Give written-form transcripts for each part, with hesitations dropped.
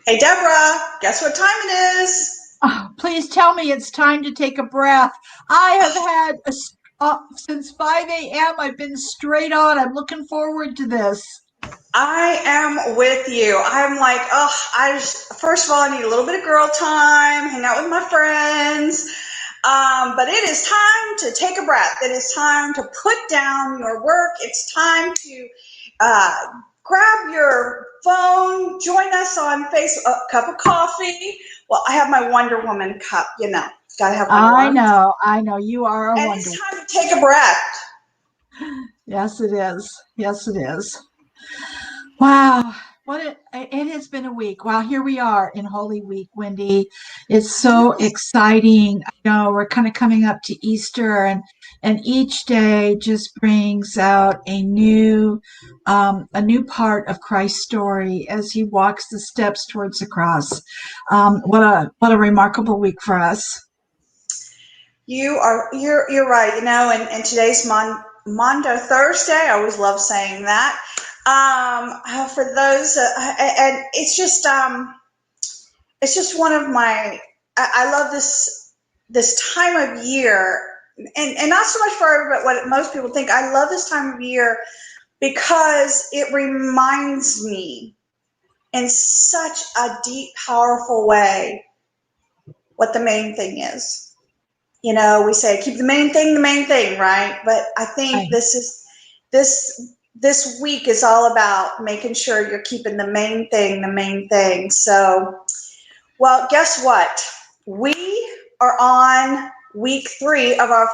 Hey, Deborah, guess what time it is? Oh, please tell me it's time to take a breath. I have had since 5 a.m. I've been straight on. I'm looking forward to this. I am with you. I'm like, oh, first of all, I need a little bit of girl time, hang out with my friends. But it is time to take a breath. It is time to put down your work. It's time to uh, grab your phone, join us on Facebook, a cup of coffee. Well, I have my Wonder Woman cup, gotta have Wonder Woman. I know. You are a And wonder. it's time to take a breath. Yes, it is. Yes, it is. Wow. It has been a week. Wow, here we are in Holy Week, Wendy. It's so exciting. I know we're kind of coming up to Easter, and each day just brings out a new part of Christ's story as he walks the steps towards the cross. What a remarkable week for us. You're right. And today's Mondo Thursday. I always love saying that. For those, and it's just one of my. I love this time of year, and not so much for everybody, what most people think. I love this time of year because it reminds me in such a deep, powerful way what the main thing is. We say keep the main thing, right? But I think Right. this week is all about making sure you're keeping the main thing the main thing. So, well, guess what? We are on week 3 of our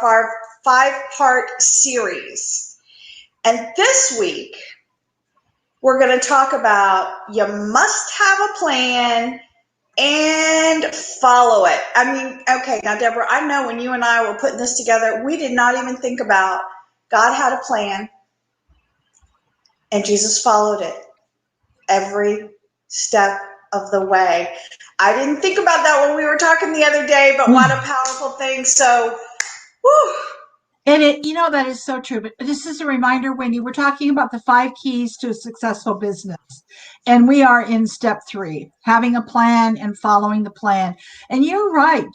5-part series. And this week, we're going to talk about you must have a plan and follow it. I mean, okay, now, Deborah, I know when you and I were putting this together, we did not even think about God had a plan and Jesus followed it every step of the way. I didn't think about that when we were talking the other day, but what a powerful thing. So, whew. And that is so true. But this is a reminder, Wendy, we're talking about the 5 keys to a successful business. And we are in step 3, having a plan and following the plan. And you're right.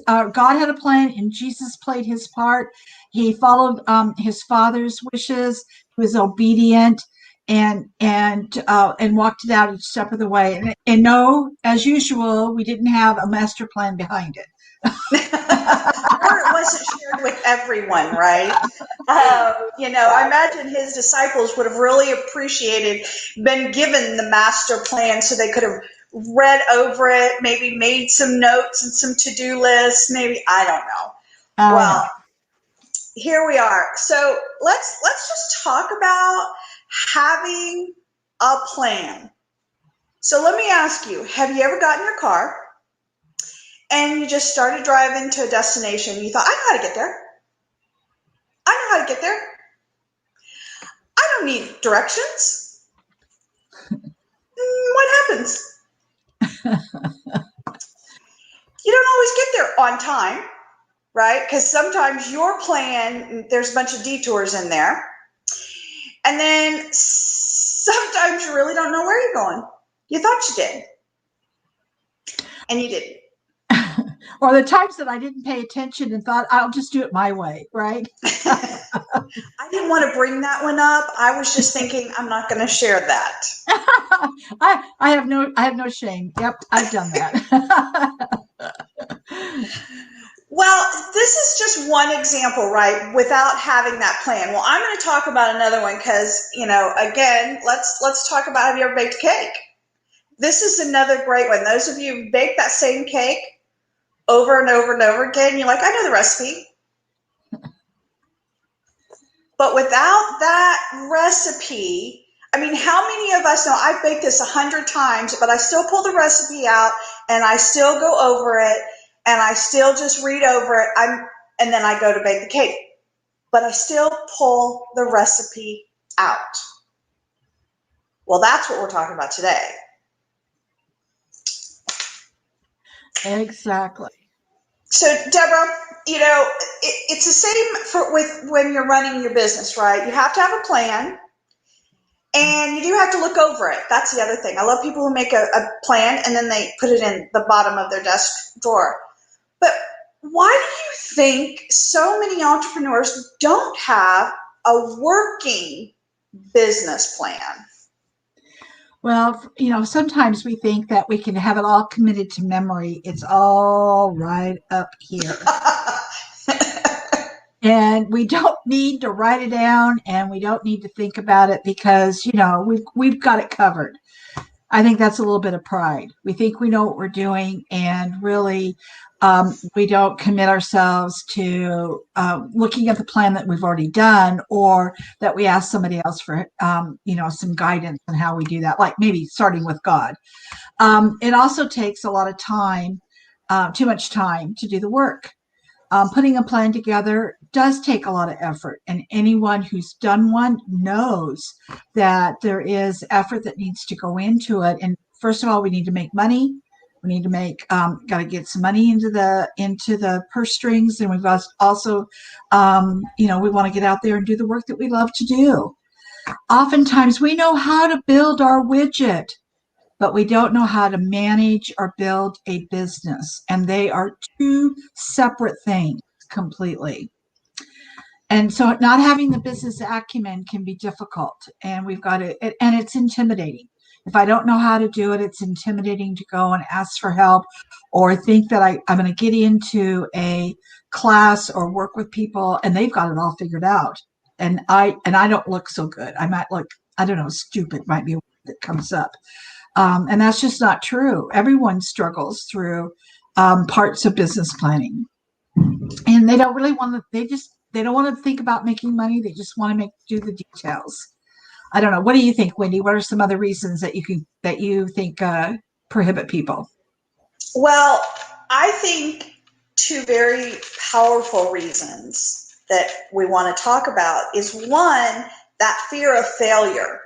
God had a plan and Jesus played his part. He followed his father's wishes. He was obedient and walked it out each step of the way. And no, as usual, we didn't have a master plan behind it. Or it wasn't shared with everyone, right? I imagine his disciples would have really appreciated been given the master plan so they could have read over it, maybe made some notes and some to-do lists, maybe, I don't know. I know. Well, here we are. So let's just talk about having a plan. So let me ask you, have you ever gotten in your car and you just started driving to a destination? You thought, I know how to get there. I know how to get there. I don't need directions. What happens? You don't always get there on time, right? Because sometimes your plan, there's a bunch of detours in there. And then sometimes you really don't know where you're going. You thought you did. And you didn't. Or the times that I didn't pay attention and thought I'll just do it my way, right? I didn't want to bring that one up. I was just thinking I'm not going to share that. I have no shame. Yep, I've done that. Well, this is just one example, right? Without having that plan. Well, I'm going to talk about another one because, again, let's talk about, have you ever baked a cake? This is another great one. Those of you who bake that same cake over and over and over again, you're like, I know the recipe. But without that recipe, I mean, how many of us know I've baked this 100 times, but I still pull the recipe out and I still go over it and I still just read over it. And then I go to bake the cake, but I still pull the recipe out. Well, that's what we're talking about today. Exactly. So, Deborah, it's the same with when you're running your business, right? You have to have a plan. And you do have to look over it. That's the other thing. I love people who make a plan and then they put it in the bottom of their desk drawer. But why do you think so many entrepreneurs don't have a working business plan? Well, sometimes we think that we can have it all committed to memory. It's all right up here. And we don't need to write it down and we don't need to think about it because, we've got it covered. I think that's a little bit of pride. We think we know what we're doing and really we don't commit ourselves to looking at the plan that we've already done or that we ask somebody else for, some guidance on how we do that, like maybe starting with God. It also takes a lot of time, too much time to do the work. Putting a plan together does take a lot of effort, and anyone who's done one knows that there is effort that needs to go into it. And first of all, we need to make money. We need to got to get some money into the purse strings, and we've also, we want to get out there and do the work that we love to do. Oftentimes, we know how to build our widget, but we don't know how to manage or build a business. And they are two separate things completely. And so not having the business acumen can be difficult. And and it's intimidating. If I don't know how to do it, it's intimidating to go and ask for help or think that I'm going to get into a class or work with people and they've got it all figured out. And I don't look so good. I might look, I don't know, stupid might be a word that comes up. And that's just not true. Everyone struggles through parts of business planning, and they don't really want to. They don't want to think about making money. They just want to do the details. I don't know. What do you think, Wendy? What are some other reasons that you think prohibit people? Well, I think two very powerful reasons that we want to talk about is one, that fear of failure.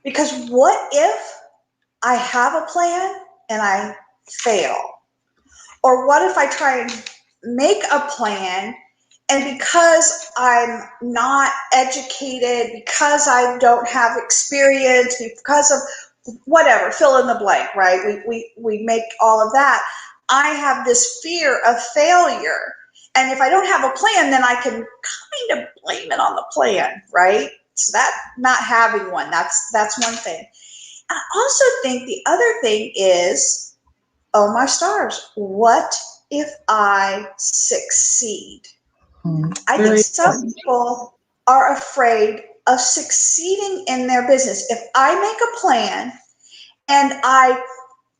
Because what if I have a plan and I fail? Or what if I try and make a plan and because I'm not educated, because I don't have experience, because of whatever, fill in the blank, right? We make all of that. I have this fear of failure. And if I don't have a plan, then I can kind of blame it on the plan, right? So that not having one, that's one thing. I also think the other thing is, oh my stars, what if I succeed? I think Very some important. people are afraid of succeeding in their business. If I make a plan and I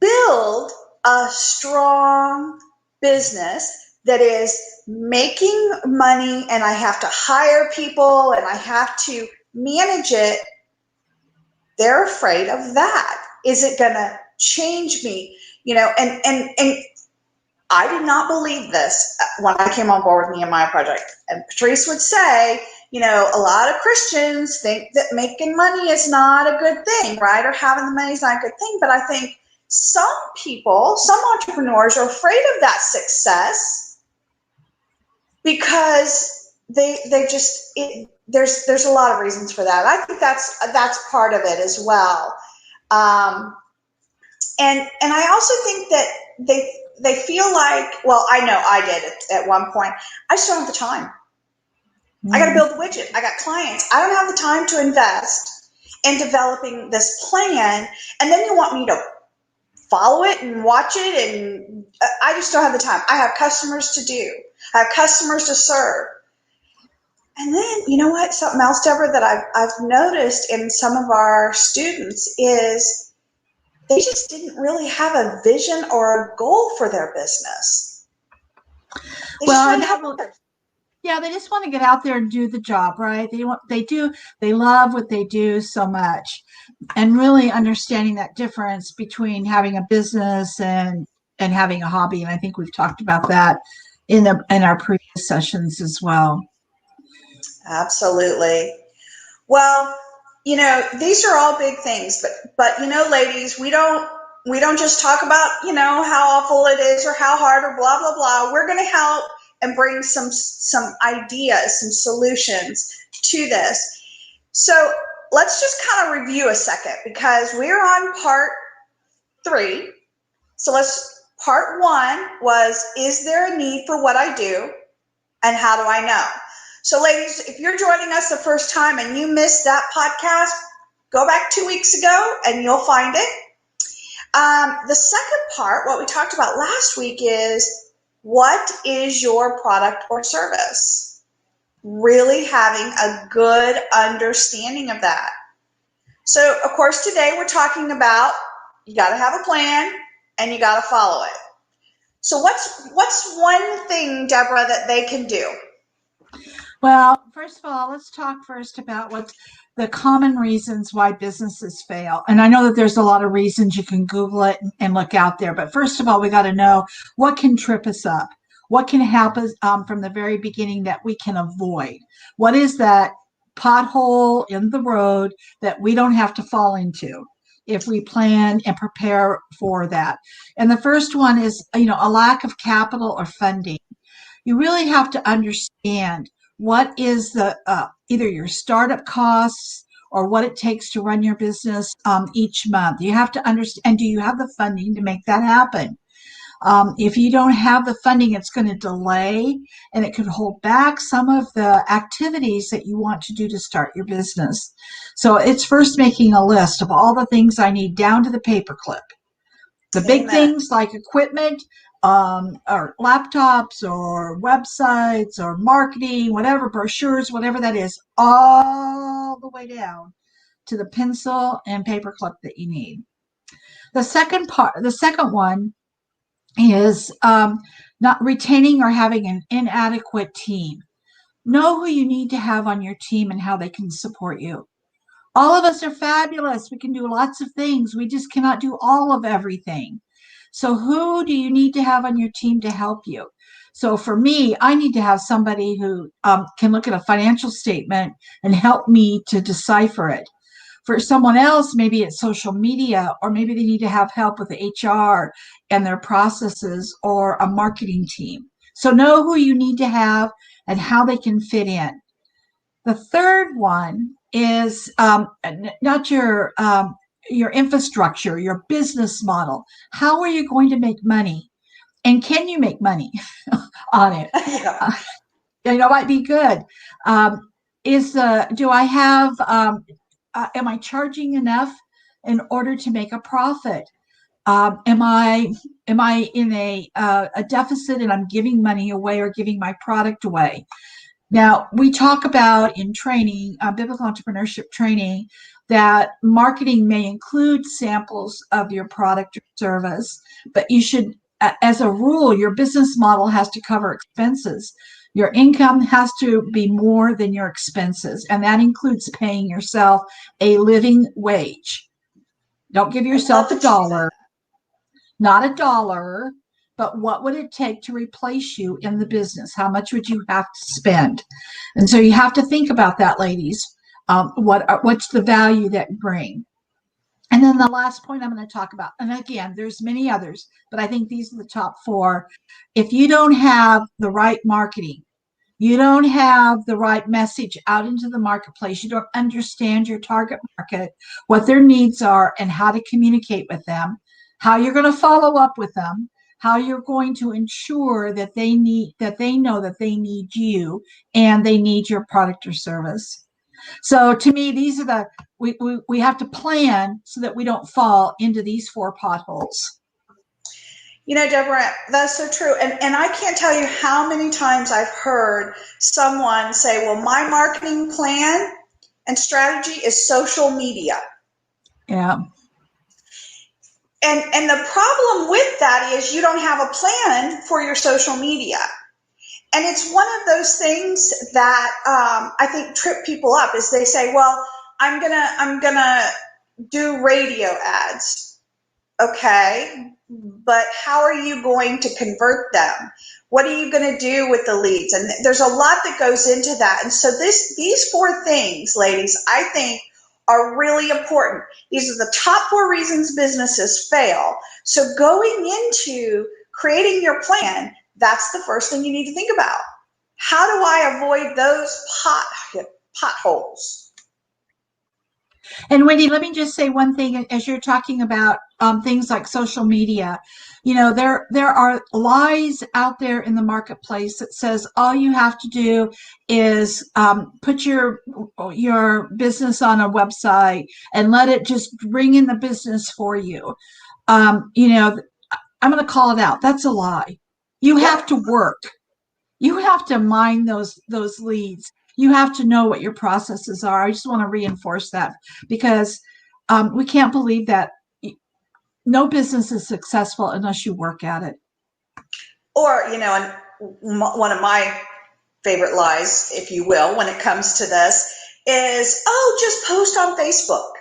build a strong business that is making money and I have to hire people and I have to manage it, they're afraid of that. Is it going to change me? And I did not believe this when I came on board with Nehemiah Project. And Patrice would say, a lot of Christians think that making money is not a good thing, right? Or having the money is not a good thing. But I think some people, some entrepreneurs are afraid of that success because there's a lot of reasons for that. I think that's part of it as well. And I also think that they feel like, well, I know I did it at one point. I just don't have the time. I got to build the widget. I got clients. I don't have the time to invest in developing this plan. And then you want me to follow it and watch it. And I just don't have the time. I have customers to do. I have customers to serve. And then, you know what? Something else, Deborah, that I've noticed in some of our students is they just didn't really have a vision or a goal for their business. They just want to get out there and do the job, right? They love what they do so much. And really understanding that difference between having a business and having a hobby. And I think we've talked about that in our previous sessions as well. Absolutely. Well, these are all big things, but ladies, we don't just talk about, how awful it is or how hard or blah, blah, blah. We're going to help and bring some ideas, some solutions to this. So let's just kind of review a second because we're on part 3. So part 1 was, is there a need for what I do and how do I know? So ladies, if you're joining us the first time and you missed that podcast, go back 2 weeks ago and you'll find it. The second part, what we talked about last week, is what is your product or service? Really having a good understanding of that. So, of course, today we're talking about you got to have a plan and you got to follow it. So what's one thing, Deborah, that they can do? Well, first of all, let's talk first about what's the common reasons why businesses fail. And I know that there's a lot of reasons. You can Google it and look out there. But first of all, we got to know what can trip us up. What can happen from the very beginning that we can avoid? What is that pothole in the road that we don't have to fall into if we plan and prepare for that? And the first one is, a lack of capital or funding. You really have to understand what is the either your startup costs or what it takes to run your business each month. You have to understand, and do you have the funding to make that happen? If you don't have the funding, it's going to delay and it could hold back some of the activities that you want to do to start your business. So it's first making a list of all the things I need down to the paperclip. The big things like equipment, or laptops or websites or marketing, whatever, brochures, whatever that is, all the way down to the pencil and paperclip that you need. The second one is not retaining or having an inadequate team. Know who you need to have on your team and how they can support you. All of us are fabulous. We can do lots of things. We just cannot do all of everything. So who do you need to have on your team to help you? So for me, I need to have somebody who can look at a financial statement and help me to decipher it. For someone else, maybe it's social media, or maybe they need to have help with HR and their processes or a marketing team. So know who you need to have and how they can fit in. The third one is not your infrastructure, your business model. How are you going to make money? And can you make money on it? Yeah. Might be good. Do I have, am I charging enough in order to make a profit? Am I in a deficit and I'm giving money away or giving my product away? Now, we talk about in training, biblical entrepreneurship training, that marketing may include samples of your product or service, but you should, as a rule, your business model has to cover expenses. Your income has to be more than your expenses, and that includes paying yourself a living wage. Don't give yourself a dollar, not a dollar, but what would it take to replace you in the business? How much would you have to spend? And so you have to think about that, ladies. What's the value that you bring? And then the last point I'm going to talk about, and again, there's many others, but I think these are the top 4. If you don't have the right marketing, you don't have the right message out into the marketplace, you don't understand your target market, what their needs are, and how to communicate with them, how you're going to follow up with them, how you're going to ensure that they know that they need you and they need your product or service. So to me, these are we have to plan so that we don't fall into these 4 potholes. Deborah, that's so true. And I can't tell you how many times I've heard someone say, well, my marketing plan and strategy is social media. Yeah. And the problem with that is you don't have a plan for your social media. And it's one of those things that I think trip people up is they say, well, I'm gonna do radio ads. Okay, but how are you going to convert them? What are you going to do with the leads? And there's a lot that goes into that. And so these 4 things, ladies, I think are really important. These are the top 4 reasons businesses fail. So going into creating your plan, that's the first thing you need to think about. How do I avoid those potholes? And Wendy, let me just say one thing as you're talking about things like social media. You know, there are lies out there in the marketplace that says all you have to do is put your business on a website and let it just bring in the business for you. You know, I'm going to call it out. That's a lie. You have Yep. to work. You have to mine those leads. You have to know what your processes are. I just want to reinforce that because we can't believe that no business is successful unless you work at it. Or, and one of my favorite lies, if you will, when it comes to this is, oh, just post on Facebook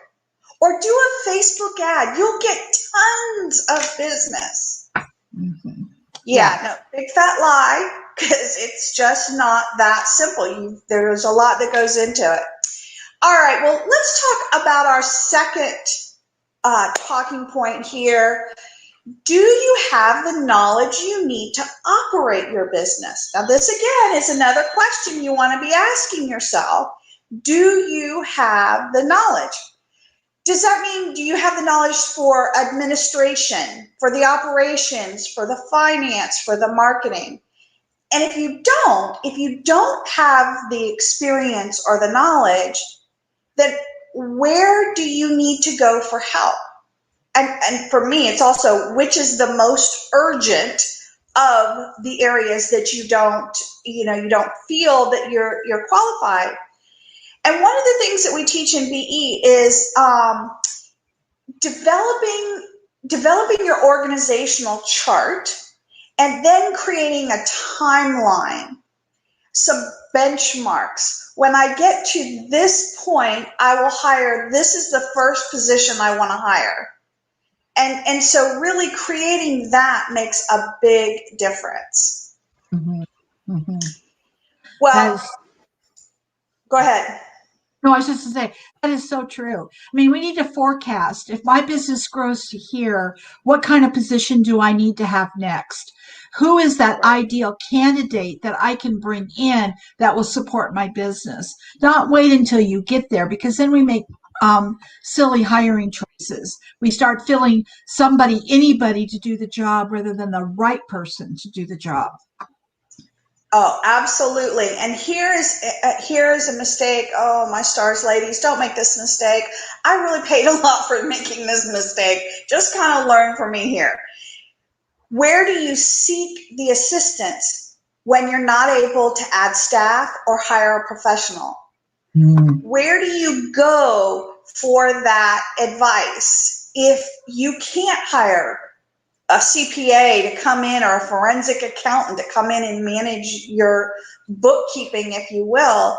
or do a Facebook ad. You'll get tons of business. Mm-hmm. Yeah, no, big fat lie, because it's just not that simple. There's a lot that goes into it. All right, well, let's talk about our second talking point here. Do you have the knowledge you need to operate your business? Now, this again is another question you want to be asking yourself. Do you have the knowledge? Does that mean, do you have the knowledge for administration, for the operations, for the finance, for the marketing? And if you don't have the experience or the knowledge, then where do you need to go for help? And for me, it's also which is the most urgent of the areas that you don't feel that you're qualified. And one of the things that we teach in BE is developing your organizational chart and then creating a timeline, some benchmarks. When I get to this point, I will hire, this is the first position I want to hire. And so really creating that makes a big difference. Mm-hmm. Mm-hmm. Well, go ahead. No, I was just to say that is so true. I mean, we need to forecast. If my business grows to here, what kind of position do I need to have next? Who is that ideal candidate that I can bring in that will support my business? Not wait until you get there because then we make silly hiring choices. We start filling anybody to do the job rather than the right person to do the job. Oh, absolutely. And here is a mistake. Oh, my stars, ladies, don't make this mistake. I really paid a lot for making this mistake. Just kind of learn from me here. Where do you seek the assistance when you're not able to add staff or hire a professional? Where do you go for that advice if you can't hire a CPA to come in or a forensic accountant to come in and manage your bookkeeping, if you will?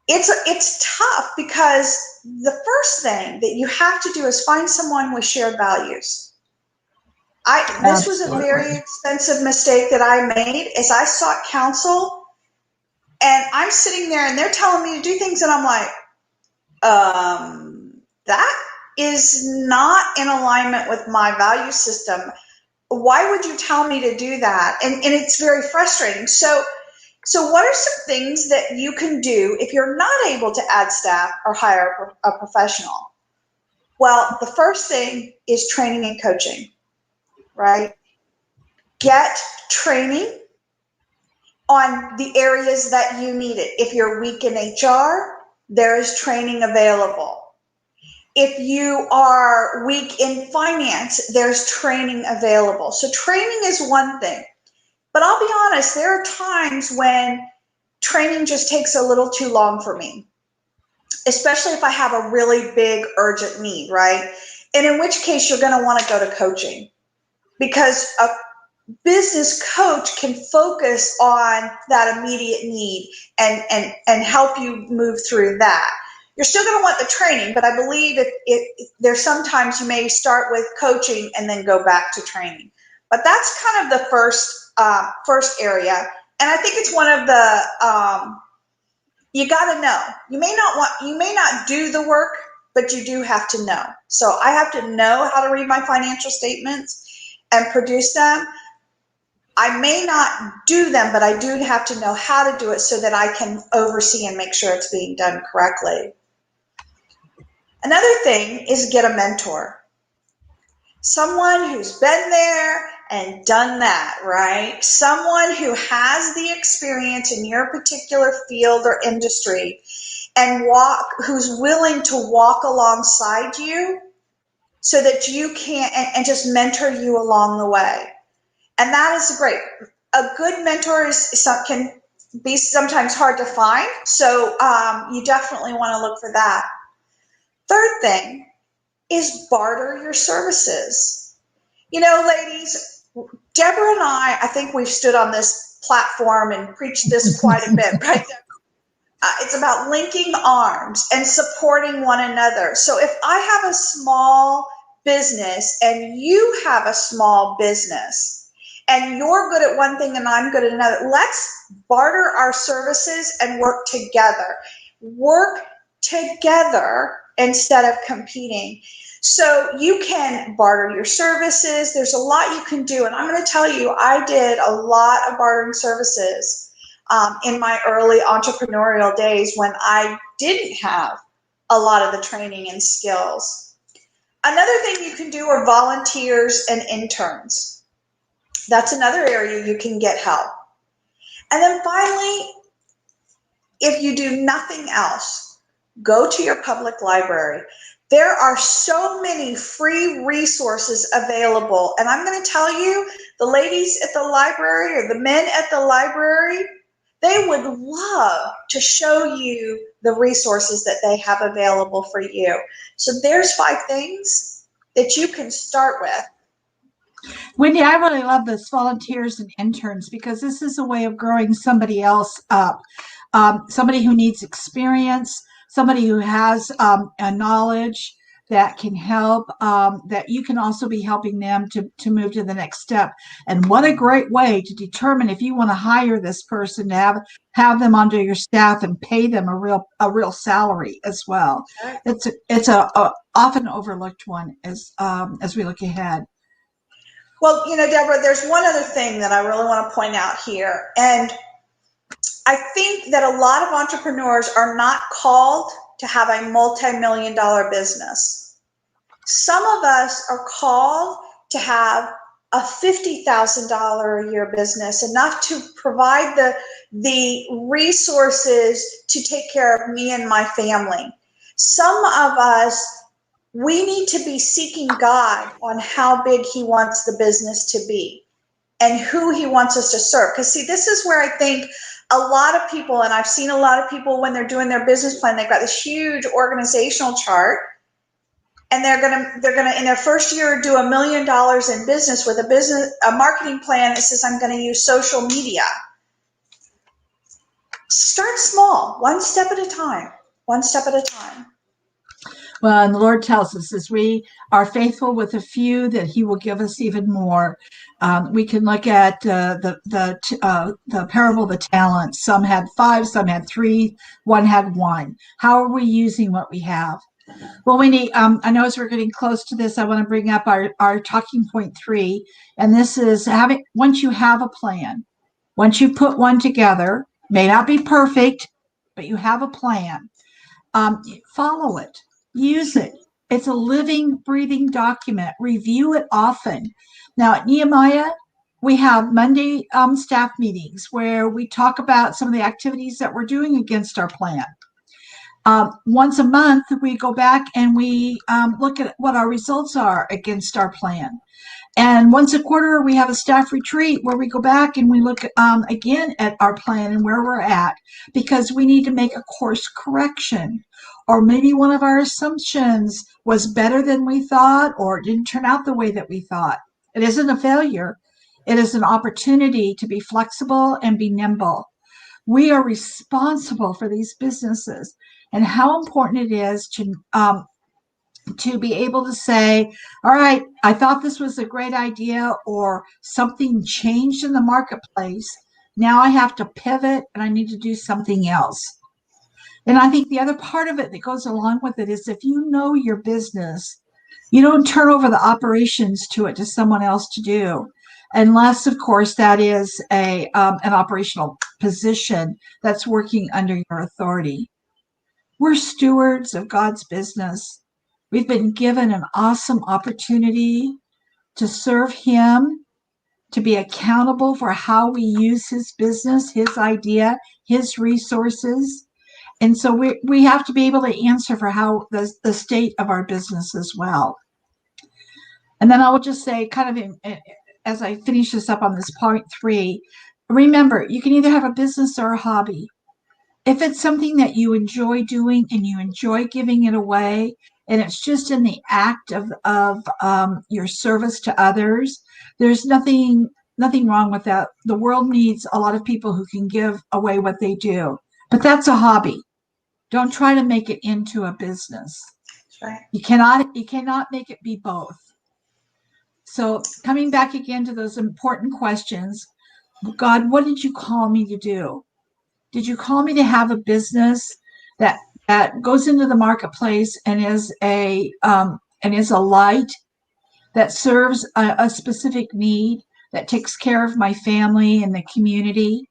It's tough because the first thing that you have to do is find someone with shared values. This was a very expensive mistake that I made is I sought counsel and I'm sitting there and they're telling me to do things and I'm like, that is not in alignment with my value system. Why would you tell me to do that? And it's very frustrating. So what are some things that you can do if you're not able to add staff or hire a professional? Well, the first thing is training and coaching, right? Get training on the areas that you need it. If you're weak in HR, there is training available. If you are weak in finance, there's training available. So training is one thing. But I'll be honest, there are times when training just takes a little too long for me, especially if I have a really big urgent need, right? And in which case you're going to want to go to coaching because a business coach can focus on that immediate need and help you move through that. You're still going to want the training, but I believe there's sometimes you may start with coaching and then go back to training. But that's kind of the first area, and I think it's one of the you got to know. You may not do the work, but you do have to know. So I have to know how to read my financial statements and produce them. I may not do them, but I do have to know how to do it so that I can oversee and make sure it's being done correctly. Another thing is get a mentor. Someone who's been there and done that, right? Someone who has the experience in your particular field or industry and who's willing to walk alongside you so that you can, and just mentor you along the way. And that is great. A good mentor can be sometimes hard to find. So you definitely want to look for that. Third thing is barter your services. You know, ladies, Deborah and I think we've stood on this platform and preached this quite a bit, right? It's about linking arms and supporting one another. So if I have a small business and you have a small business and you're good at one thing and I'm good at another, let's barter our services and work together. Work together instead of competing. So you can barter your services. There's a lot you can do. And I'm going to tell you, I did a lot of bartering services in my early entrepreneurial days when I didn't have a lot of the training and skills. Another thing you can do are volunteers and interns. That's another area you can get help. And then finally, if you do nothing else, go to your public library. There are so many free resources available. And I'm going to tell you, the ladies at the library or the men at the library, they would love to show you the resources that they have available for you. So there's 5 things that you can start with. Wendy, I really love this volunteers and interns because this is a way of growing somebody else up. Somebody who needs experience, somebody who has a knowledge that can help, that you can also be helping them to move to the next step. And what a great way to determine if you want to hire this person to have them under your staff and pay them a real salary as well. It's a often overlooked one as we look ahead. Well, you know, Deborah, there's one other thing that I really want to point out here. And I think that a lot of entrepreneurs are not called to have a multi-million-dollar business. Some of us are called to have a $50,000 a year business, enough to provide the resources to take care of me and my family. Some of us, we need to be seeking God on how big he wants the business to be and who he wants us to serve. Because see, this is where I think a lot of people, and I've seen a lot of people when they're doing their business plan, they've got this huge organizational chart, and they're gonna in their first year do $1 million in business with a marketing plan that says I'm going to use social media. Start small, one step at a time. One step at a time. Well, and the Lord tells us as we are faithful with a few, that He will give us even more. We can look at the parable of the talents. Some had 5, some had 3, one had 1. How are we using what we have? Well, Wendy, I know as we're getting close to this, I want to bring up our talking point 3, and this is once you have a plan, once you put one together, may not be perfect, but you have a plan. Follow it. Use it. It's a living, breathing document. Review it often. Now, at Nehemiah, we have Monday staff meetings where we talk about some of the activities that we're doing against our plan. Once a month, we go back and we look at what our results are against our plan. And once a quarter, we have a staff retreat where we go back and we look again at our plan and where we're at, because we need to make a course correction. Or maybe one of our assumptions was better than we thought, or it didn't turn out the way that we thought. It isn't a failure. It is an opportunity to be flexible and be nimble. We are responsible for these businesses, and how important it is to be able to say, all right, I thought this was a great idea, or something changed in the marketplace. Now I have to pivot and I need to do something else. And I think the other part of it that goes along with it is, if you know your business, you don't turn over the operations to someone else to do, unless, of course, that is an operational position that's working under your authority. We're stewards of God's business. We've been given an awesome opportunity to serve him, to be accountable for how we use his business, his idea, his resources. And so we have to be able to answer for how the state of our business as well. And then I will just say, kind of as I finish this up on this point 3, remember, you can either have a business or a hobby. If it's something that you enjoy doing and you enjoy giving it away, and it's just in the act of your service to others, there's nothing wrong with that. The world needs a lot of people who can give away what they do, but that's a hobby. Don't try to make it into a business. That's right. You cannot make it be both. So coming back again to those important questions, God, what did you call me to do? Did you call me to have a business that goes into the marketplace and is a light that serves a specific need, that takes care of my family and the community?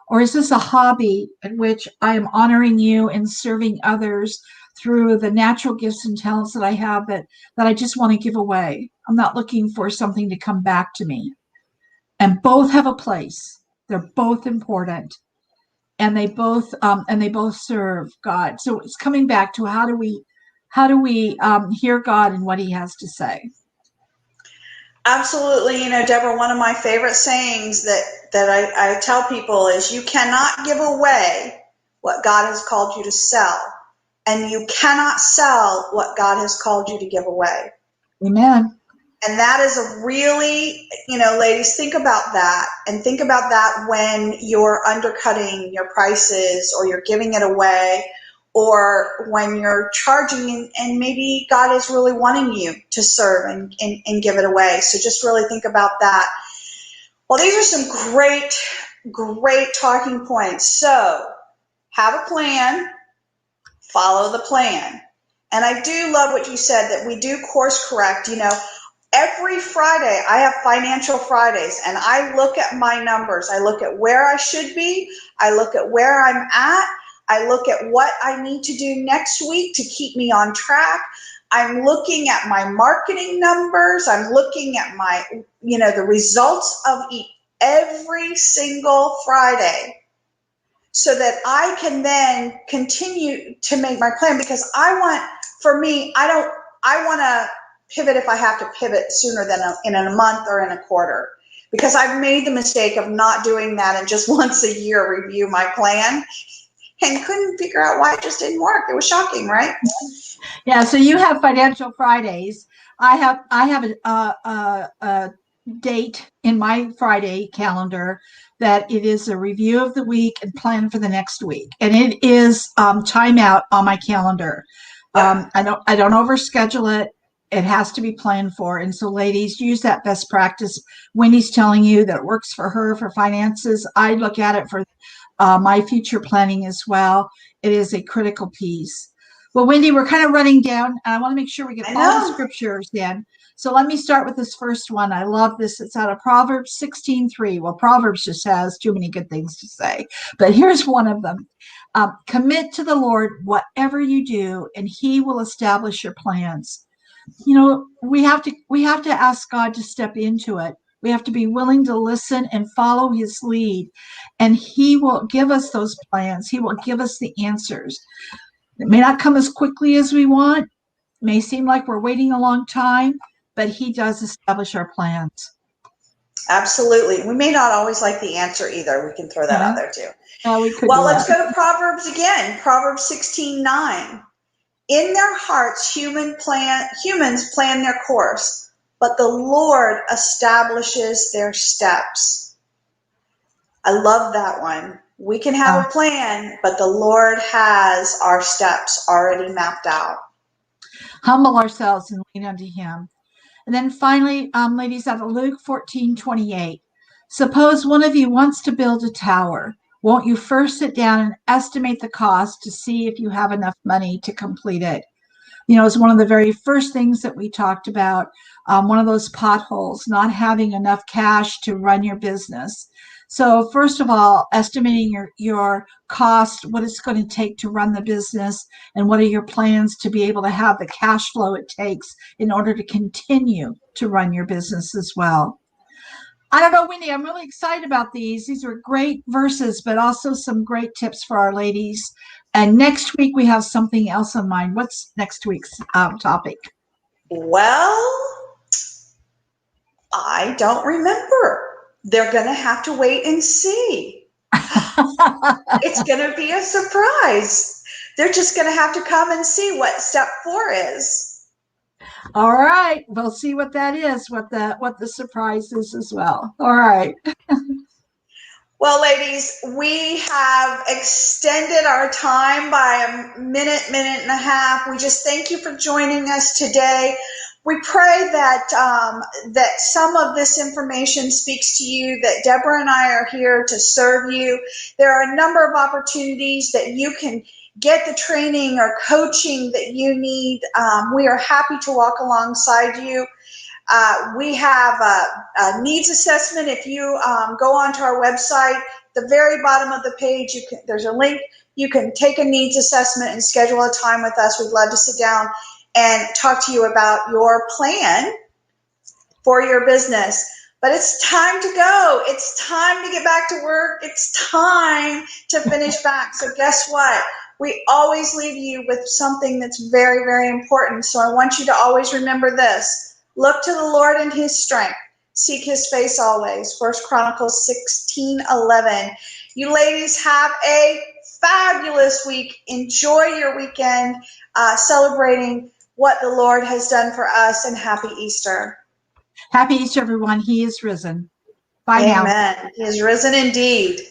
Or is this a hobby in which I am honoring you and serving others through the natural gifts and talents that I have that I just want to give away? I'm not looking for something to come back to me. And both have a place. They're both important, and they both serve God. So it's coming back to how do we hear God and what He has to say. Absolutely. You know, Deborah, one of my favorite sayings that I tell people is, you cannot give away what God has called you to sell, and you cannot sell what God has called you to give away. Amen. And that is a really, you know, ladies, think about that, and think about that when you're undercutting your prices, or you're giving it away, or when you're charging, and maybe God is really wanting you to serve and give it away. So just really think about that. Well, these are some great talking points. So have a plan, follow the plan. And I do love what you said, that we do course correct. You know, every Friday I have Financial Fridays, and I look at my numbers. I look at where I should be. I look at where I'm at. I look at what I need to do next week to keep me on track. I'm looking at my marketing numbers. I'm looking at my, you know, the results of every single Friday, so that I can then continue to make my plan. Because I want to pivot if I have to pivot sooner than in a month or in a quarter. Because I've made the mistake of not doing that and just once a year review my plan, and couldn't figure out why it just didn't work. It was shocking, right? Yeah. So you have Financial Fridays. I have a date in my Friday calendar that it is a review of the week and plan for the next week, and it is timeout on my calendar. Yep. I don't overschedule it. It has to be planned for. And so, ladies, use that best practice. Wendy's telling you that it works for her for finances. I look at it for my future planning as well. It is a critical piece. Well, Wendy, we're kind of running down, and I want to make sure we get all the scriptures in. So let me start with this first one. I love this. It's out of Proverbs 16:3. Well, Proverbs just has too many good things to say, but here's one of them. Commit to the Lord whatever you do, and He will establish your plans. You know, we have to ask God to step into it. We have to be willing to listen and follow His lead, and He will give us those plans. He will give us the answers. It may not come as quickly as we want. It may seem like we're waiting a long time, but He does establish our plans. Absolutely. We may not always like the answer either. We can throw that out there too. We could. Well, let's go to Proverbs again. Proverbs 16:9. In their hearts, humans plan their course, but the Lord establishes their steps. I love that one. We can have a plan, but the Lord has our steps already mapped out. Humble ourselves and lean unto Him. And then finally, ladies, out of Luke 14:28. Suppose one of you wants to build a tower. Won't you first sit down and estimate the cost to see if you have enough money to complete it? You know, it's one of the very first things that we talked about, one of those potholes, not having enough cash to run your business. So first of all, estimating your cost, what it's going to take to run the business, and what are your plans to be able to have the cash flow it takes in order to continue to run your business as well. I don't know, Wendy, I'm really excited about these. These are great verses, but also some great tips for our ladies. And next week we have something else in mind. What's next week's topic? Well, I don't remember. They're going to have to wait and see. It's going to be a surprise. They're just going to have to come and see what step 4 is. All right, we'll see what that is, what the surprise is as well. All right. Well, ladies, we have extended our time by a minute and a half. We just thank you for joining us today. We pray that that some of this information speaks to you, that Deborah and I are here to serve you. There are a number of opportunities that you can get the training or coaching that you need. We are happy to walk alongside you. We have a needs assessment. If you go onto our website, the very bottom of the page, there's a link. You can take a needs assessment and schedule a time with us. We'd love to sit down and talk to you about your plan for your business. But it's time to go. It's time to get back to work. It's time to finish back. So guess what? We always leave you with something that's very, very important. So I want you to always remember this. Look to the Lord in his strength. Seek his face always. 1 Chronicles 16:11. You ladies have a fabulous week. Enjoy your weekend celebrating what the Lord has done for us, and happy Easter. Happy Easter, everyone. He is risen. Bye now. Amen. He is risen indeed.